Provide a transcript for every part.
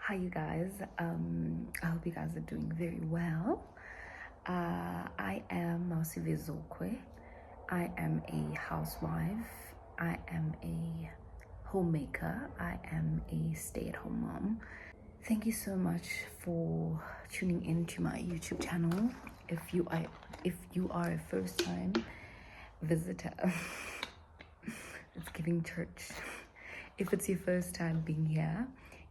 Hi, you guys. I hope you guys are doing very well. I am Mausive Zokwe. I am a housewife. I am a homemaker. I am a stay-at-home mom. Thank you so much for tuning in to my YouTube channel. If you are a first-time visitor, it's giving church. If it's your first time being here,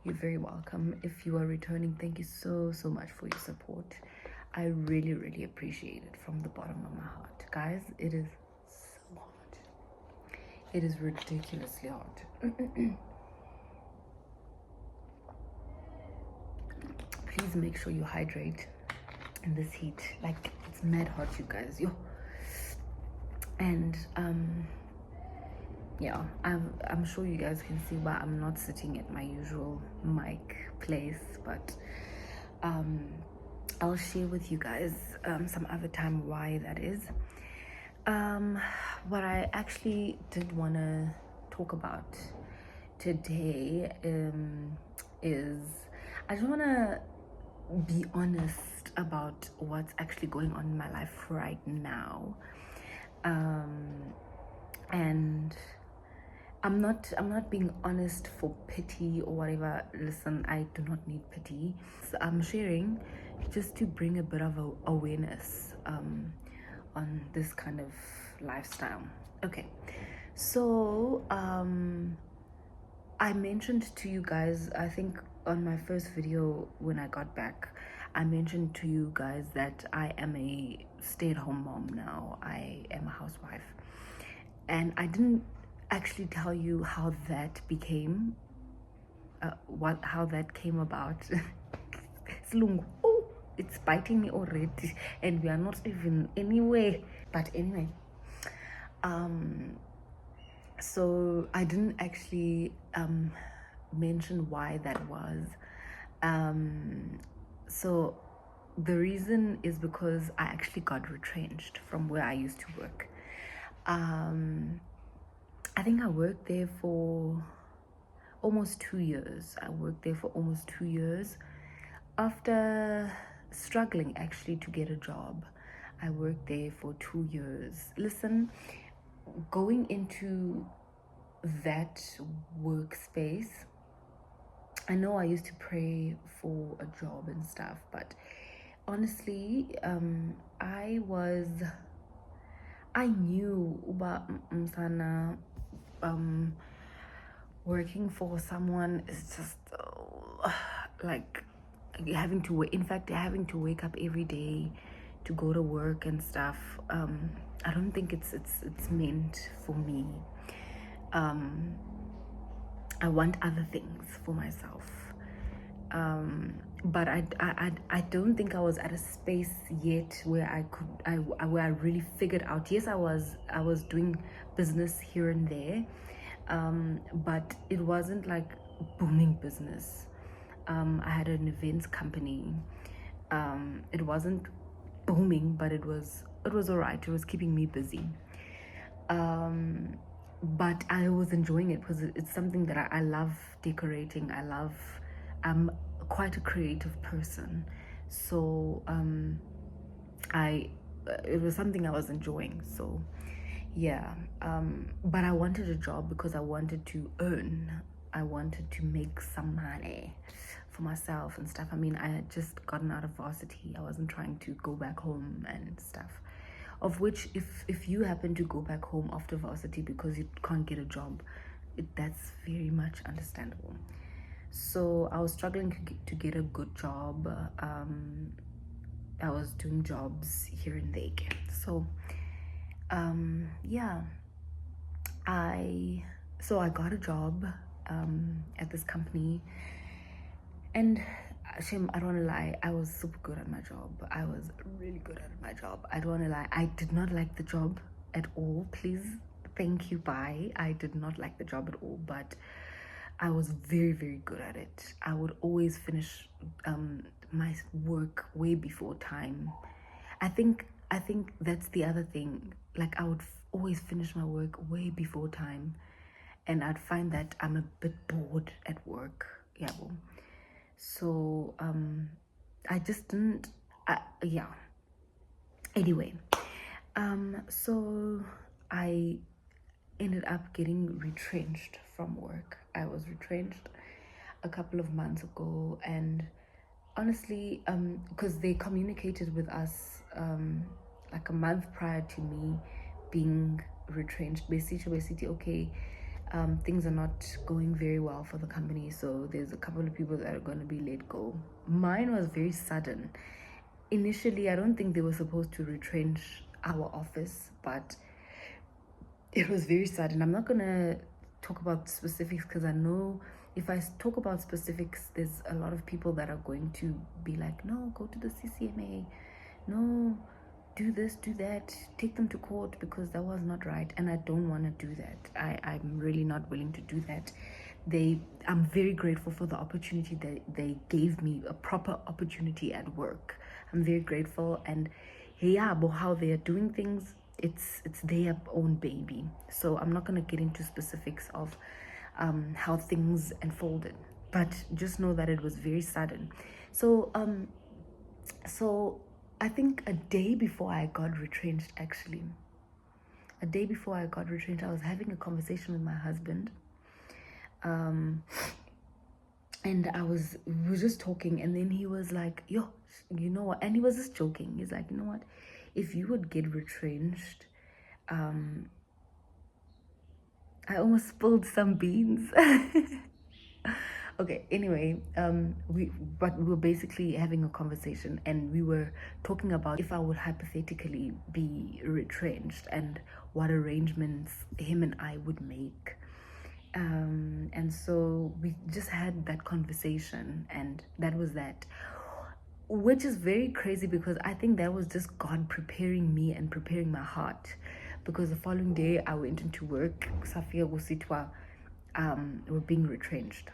you're very welcome. If you are returning, thank you so much for your support. I really appreciate it from the bottom of my heart. Guys, it is so hot. It is ridiculously hot. Please make sure you hydrate in this heat. Like, it's mad hot, you guys. Yo. And yeah, I'm sure you guys can see why I'm not sitting at my usual mic place, but I'll share with you guys some other time why that is. What I actually did want to talk about today is I just want to be honest about what's actually going on in my life right now. And I'm not being honest for pity or whatever. Listen, I do not need pity. So I'm sharing just to bring a bit of awareness on this kind of lifestyle. Okay, so I mentioned to you guys, I think on my first video when I got back, I mentioned to you guys that I am a stay-at-home mom now. I am a housewife, and I didn't actually tell you how that became, how that came about. Slung, oh, it's biting me already, and we are not even anywhere. But anyway, so I didn't actually mention why that was. So the reason is because I actually got retrenched from where I used to work. I think I worked there for almost 2 years. After struggling actually to get a job. I worked there for 2 years. Listen, going into that workspace, I know I used to pray for a job and stuff, but honestly, I knew about msana working for someone is just like having to wake up every day to go to work and stuff. I don't think it's meant for me. I want other things for myself. But I don't think I was at a space yet where where I really figured out. Yes, I was doing business here and there, but it wasn't like booming business. I had an events company. It wasn't booming, but it was all right. It was keeping me busy. But I was enjoying it because it's something that I love decorating. I'm quite a creative person, so it was something I was enjoying. So yeah, but I wanted a job because I wanted to earn. I wanted to make some money for myself and stuff. I mean, I had just gotten out of varsity. I wasn't trying to go back home and stuff. Of which, if you happen to go back home after varsity because you can't get a job, that's very much understandable. So I was struggling to get a good job. I was doing jobs here and there again. So yeah, I got a job at this company, and Shem, I don't want to lie, I was super good at my job. I was really good at my job. I don't want to lie, I did not like the job at all. Please, thank you, bye. I did not like the job at all, but I was very good at it. I would always finish my work way before time. I think that's the other thing. Like, I would always finish my work way before time, and I'd find that I'm a bit bored at work. Yeah, well. So I just didn't. Yeah. Anyway, so I ended up getting retrenched from work. I was retrenched a couple of months ago, and honestly, because they communicated with us like a month prior to me being retrenched. Basically, okay, things are not going very well for the company, so there's a couple of people that are going to be let go. Mine was very sudden. Initially, I don't think they were supposed to retrench our office, but it was very sudden. I'm not gonna talk about specifics because I know if I talk about specifics, there's a lot of people that are going to be like, no, go to the CCMA, no, do this, do that, take them to court because that was not right. And I don't want to do that. I'm really not willing to do that. I'm very grateful for the opportunity that they gave me, a proper opportunity at work. I'm very grateful, and yeah, but how they are doing things, it's their own baby. So I'm not gonna get into specifics of how things unfolded, but just know that it was very sudden. So so I think a day before I got retrenched, actually, I was having a conversation with my husband. And we were just talking, and then he was like, yo, you know what? And he was just joking. He's like, you know what? If you would get retrenched, I almost spilled some beans. Okay, anyway, we were basically having a conversation, and we were talking about if I would hypothetically be retrenched and what arrangements him and I would make. And so we just had that conversation, and that was that, which is very crazy because I think that was just God preparing me and preparing my heart, because the following day I went into work, Safia Gusitwa, were being retrenched.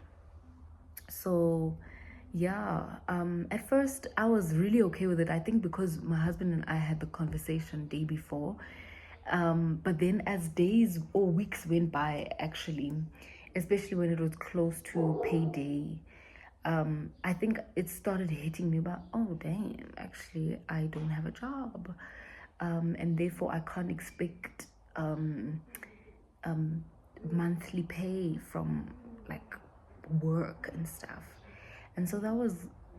So yeah, at first I was really okay with it, I think because my husband and I had the conversation day before. But then as days or weeks went by, actually, especially when it was close to payday, I think it started hitting me about, oh damn, actually I don't have a job, and therefore I can't expect monthly pay from like work and stuff. And so that was,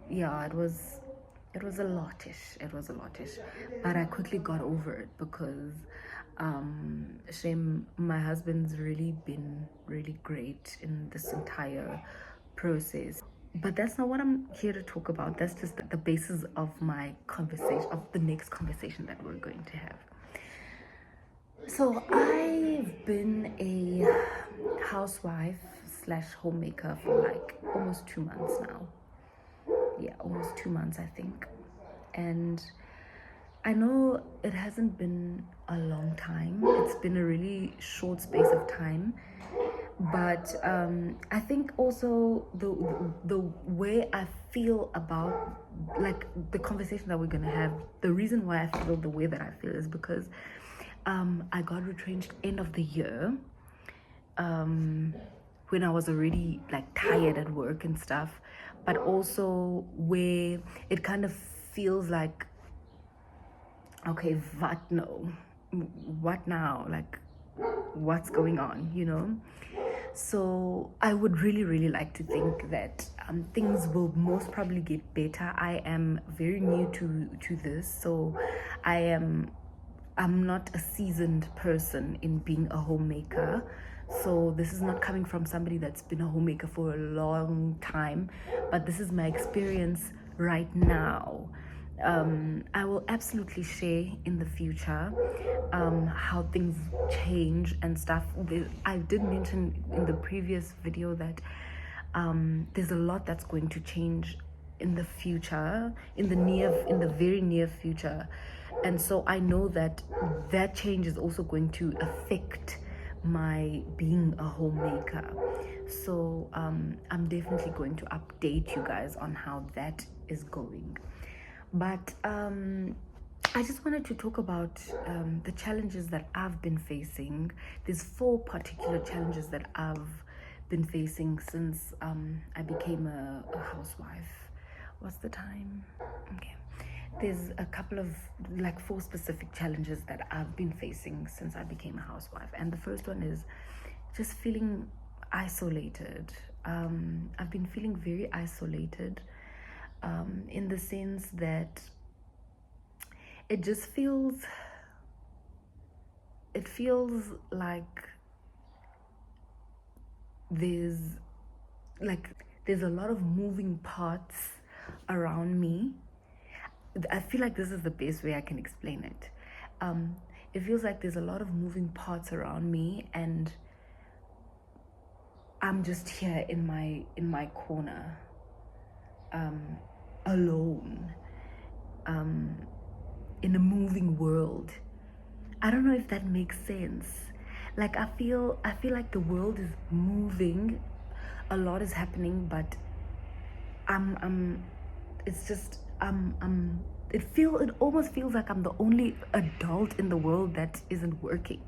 yeah, it was a lotish, but I quickly got over it because shame, my husband's really been really great in this entire process. But that's not what I'm here to talk about. That's just the basis of my conversation, of the next conversation that we're going to have. So I've been a housewife slash homemaker for like almost 2 months now. Yeah, almost 2 months, I think. And I know it hasn't been a long time. It's been a really short space of time. But I think also the way I feel about, like, the conversation that we're gonna have, the reason why I feel the way that I feel is because I got retrenched end of the year, when I was already like tired at work and stuff, but also where it kind of feels like, okay, what now? Like, what's going on, you know? So I would really, really like to think that things will most probably get better. I am very new to this, so I'm not a seasoned person in being a homemaker. So this is not coming from somebody that's been a homemaker for a long time, but this is my experience right now. I will absolutely share in the future how things change and stuff. I did mention in the previous video that there's a lot that's going to change in the future, in the very near future. And so I know that change is also going to affect my being a homemaker. So I'm definitely going to update you guys on how that is going. But I just wanted to talk about the challenges that I've been facing. There's 4 particular challenges that I've been facing since I became a housewife. What's the time? Okay. There's a couple of like 4 specific challenges that I've been facing since I became a housewife. And the first one is just feeling isolated. I've been feeling very isolated in the sense that it just feels like there's there's a lot of moving parts around me. I feel like this is the best way I can explain it. It feels like there's a lot of moving parts around me, and I'm just here in my corner, alone, in a moving world. I don't know if that makes sense. Like I feel like the world is moving, a lot is happening, but it's just it almost feels like I'm the only adult in the world that isn't working.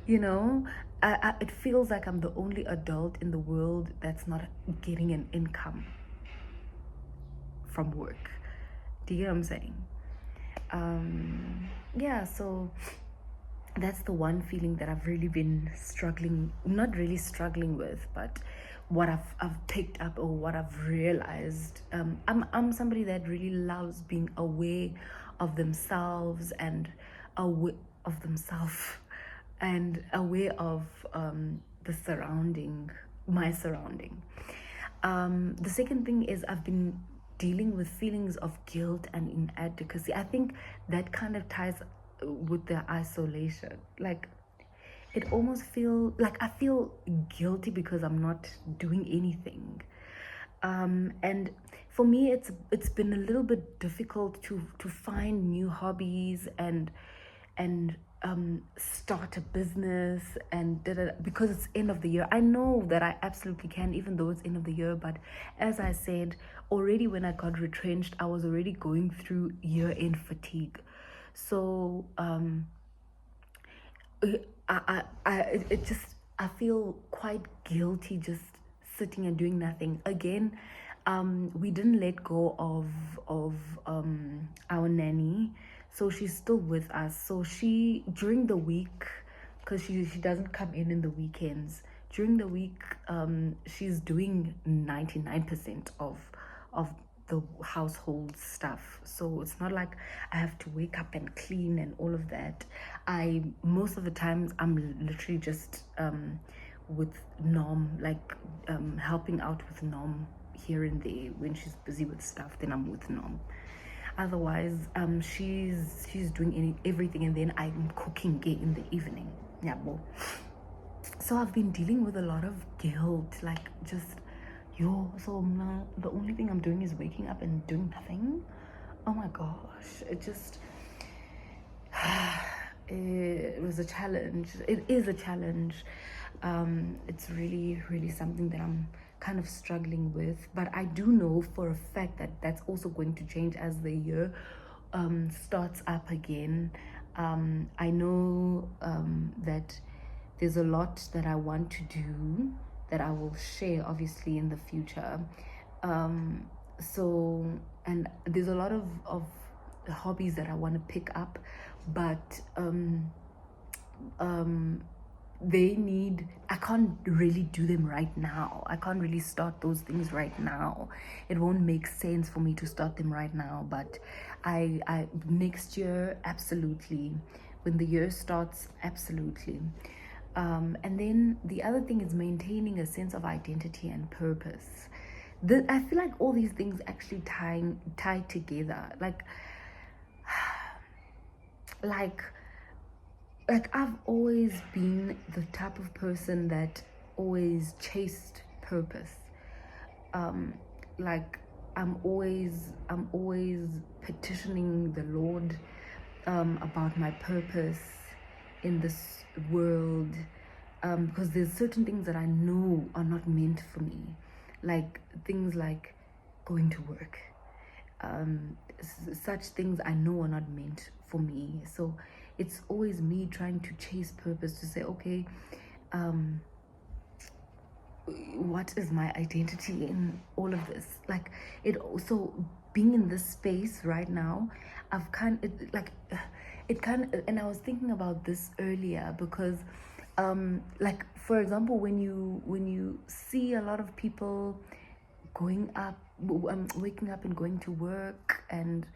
You know, it feels like I'm the only adult in the world that's not getting an income from work. Do you get what I'm saying? Yeah, so that's the one feeling that I've really been struggling, not really struggling with, but what I've picked up or what I've realized. I'm somebody that really loves being aware of themselves and aware of themselves and aware of my surrounding. The second thing is I've been dealing with feelings of guilt and inadequacy. I think that kind of ties with the isolation. Like it almost feel like I feel guilty because I'm not doing anything. And for me it's been a little bit difficult to find new hobbies and start a business and because it's end of the year. I know that I absolutely can, even though it's end of the year, but as I said already, when I got retrenched, I was already going through year-end fatigue. So it just, I feel quite guilty just sitting and doing nothing. Again, we didn't let go of our nanny, so she's still with us. So she, during the week, because she doesn't come in the weekends, during the week she's doing 99% of the household stuff. So it's not like I have to wake up and clean and all of that. I most of the times I'm literally just with Nom, like helping out with Nom here and there. When she's busy with stuff, then I'm with Nom. Otherwise she's doing everything, and then I'm cooking in the evening. Yeah, well, so I've been dealing with a lot of guilt, like just so now the only thing I'm doing is waking up and doing nothing. Oh my gosh, it just it was a challenge. It is a challenge. It's really something that I'm kind of struggling with, but I do know for a fact that that's also going to change as the year starts up again. I know that there's a lot that I want to do that I will share obviously in the future. So, and there's a lot of hobbies that I want to pick up, but I can't really do them right now. I can't really start those things right now. It won't make sense for me to start them right now, but I next year, absolutely. When the year starts, absolutely. And then the other thing is maintaining a sense of identity and purpose. I feel like all these things actually tie together. Like I've always been the type of person that always chased purpose. Like I'm always petitioning the Lord about my purpose in this world, because there's certain things that I know are not meant for me, like things like going to work. Such things I know are not meant for me. So it's always me trying to chase purpose, to say, okay, what is my identity in all of this? Like, it also being in this space right now, I've kind of like it kind of, and I was thinking about this earlier because like, for example, when you see a lot of people going up, waking up and going to work and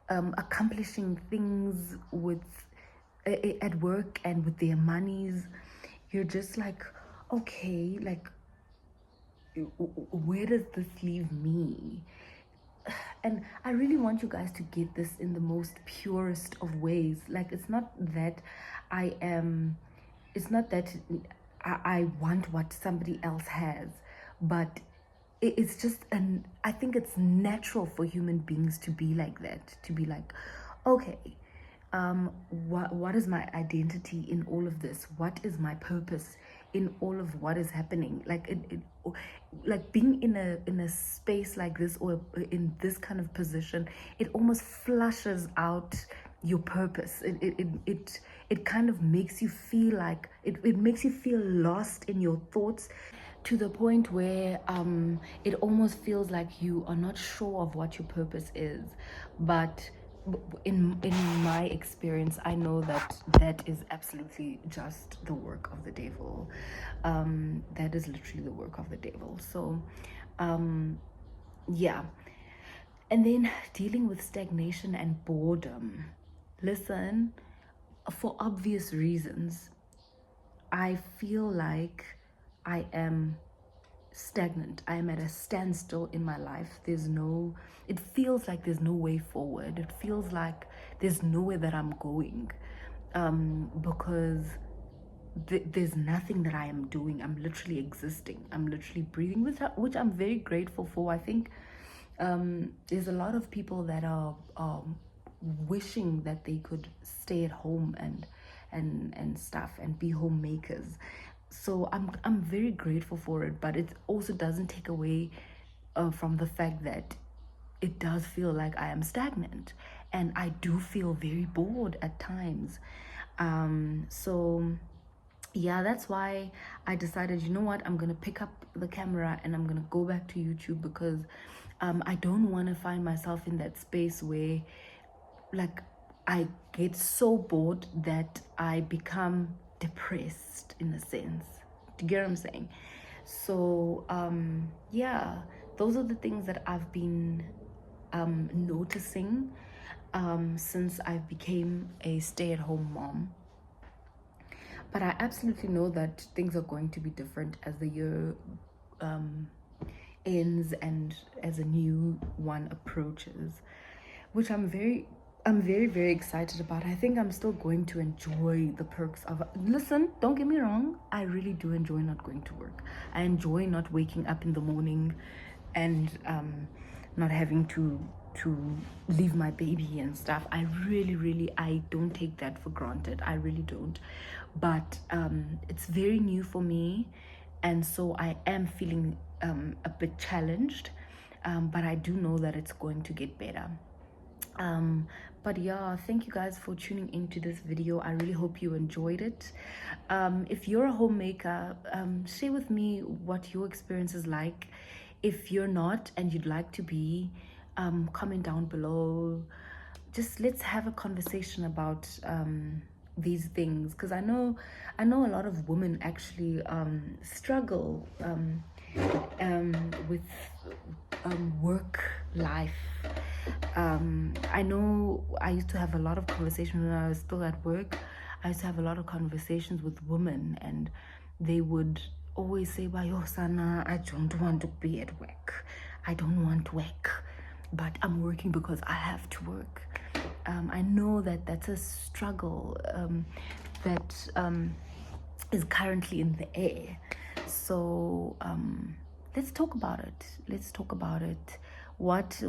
accomplishing things with at work and with their monies, you're just like, okay, like, where does this leave me? And I really want you guys to get this in the most purest of ways. Like, it's not that I am, it's not that I want what somebody else has, but it's just I think it's natural for human beings to be like that, to be like, okay, what is my identity in all of this? What is my purpose in all of what is happening? Like, like being in a space like this, or in this kind of position, it almost flushes out your purpose. It kind of makes you feel like it makes you feel lost in your thoughts, to the point where it almost feels like you are not sure of what your purpose is. But in my experience, I know that that is absolutely just the work of the devil. That is literally the work of the devil. So yeah. And then dealing with stagnation and boredom. Listen, for obvious reasons, I feel like I am stagnant. I am at a standstill in my life. It feels like there's no way forward. It feels like there's nowhere that I'm going, because there's nothing that I am doing. I'm literally existing. I'm literally breathing, which I'm very grateful for. I think there's a lot of people that are wishing that they could stay at home and stuff and be homemakers. So I'm very grateful for it, but it also doesn't take away from the fact that it does feel like I am stagnant, and I do feel very bored at times. So yeah, that's why I decided, you know what, I'm gonna pick up the camera and I'm gonna go back to YouTube, because I don't want to find myself in that space where, like, I get so bored that I become depressed, in a sense. Do you get what I'm saying? So yeah, those are the things that I've been noticing since I became a stay-at-home mom. But I absolutely know that things are going to be different as the year ends and as a new one approaches, which I'm very, very excited about. I think I'm still going to enjoy the perks of it. Listen, don't get me wrong, I really do enjoy not going to work. I enjoy not waking up in the morning and not having to leave my baby and stuff. I really, I don't take that for granted. I really don't. But it's very new for me, and so I am feeling a bit challenged, but I do know that it's going to get better. But yeah, thank you guys for tuning into this video. I really hope you enjoyed it. If you're a homemaker, share with me what your experience is like. If you're not and you'd like to be, comment down below. Just let's have a conversation about these things, because I know a lot of women actually struggle with work life. I know I used to have a lot of conversations when I was still at work. I used to have a lot of conversations with women, and they would always say, "Bayo sana, I don't want to be at work. I don't want to work, but I'm working because I have to work." I know that that's a struggle that is currently in the air. So let's talk about it. Let's talk about it. What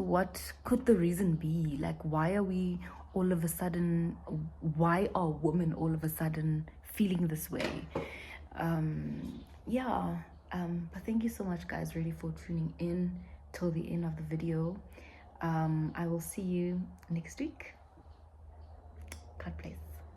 could the reason be? Like, why are we all of a sudden, why are women all of a sudden feeling this way? Yeah, but thank you so much, guys, really, for tuning in till the end of the video. I will see you next week. God bless.